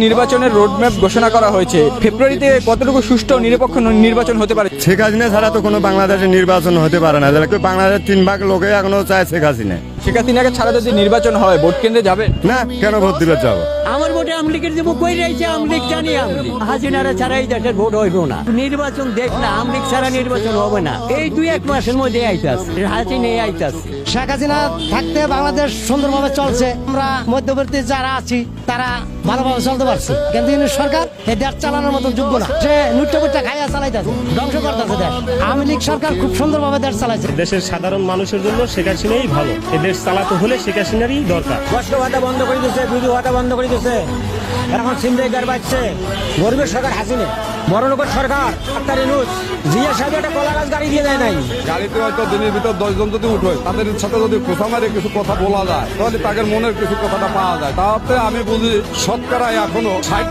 নির্বাচনের রোডম্যাপ ঘোষণা করা হয়েছে। ফেব্রুয়ারিতে কতটুকু সুষ্ঠু নিরপেক্ষ নির্বাচন হতে পারে? শেখ হাসিনা ছাড়া তো কোনো বাংলাদেশে নির্বাচন হতে পারে না। বাংলাদেশের 3 ভাগ লোকে এখনো চায় শেখ হাসিনা। শেখ হাসিনাকে ছাড়া যদি নির্বাচন হয় ভোট কেন্দ্রে যাবে না, কেন ভোট দিলে যাবো? আমার ভোটে আমলিগের দেবো, কই রয়েছে আমলিগ, জানি আমলিগ। হাসিনারা ছাড়া এই দেশের ভোট হইব না। নির্বাচন দেখ না, আমলিগ ছাড়া নির্বাচন হবে না। এই 2-1 মাসের মধ্যে আইতাছে, হাসিনা আইতাছে। শেখ হাসিনা থাকতে বাংলাদেশ সুন্দরভাবে চলছে। আমরা মধ্যবর্তী যারা আছি তারা ভালোভাবে চলতে পারছি, কিন্তু সরকার এই দেশ চালানোর মতো যোগ্য না। সে নুট্টা খাইয়া চালাইতেছে, ধ্বংস করতেছে দেশ। আওয়ামী লীগ সরকার খুব সুন্দরভাবে দেশ চালাইছে। দেশের সাধারণ মানুষের জন্য শেখ হাসিনাই ভালো। এই দেশ চালাতে হলে শেখ হাসিনারই দরকার। কষ্ট ভাতা বন্ধ করে দিচ্ছে, বিধু ভাতা বন্ধ করে দিচ্ছে, এখন সিমরেগার বাজছে। গরিবের সরকার হাসিনা, বড় লোকের সরকার ডাক্তার ইউনূস। জিয়া সাহেব একটা কলা গাছ গাড়ি দিয়ে দেয় নাই। গাড়িতে হয়তো দিনের ভিতর 10 জন যদি উঠে, তাদের সাথে যদি খোঁচা মারে কিছু কথা বলা যায়, তাহলে তাদের মনের কিছু কথাটা পাওয়া যায়। তাতে আমি বুঝি শতকরা এখনো 60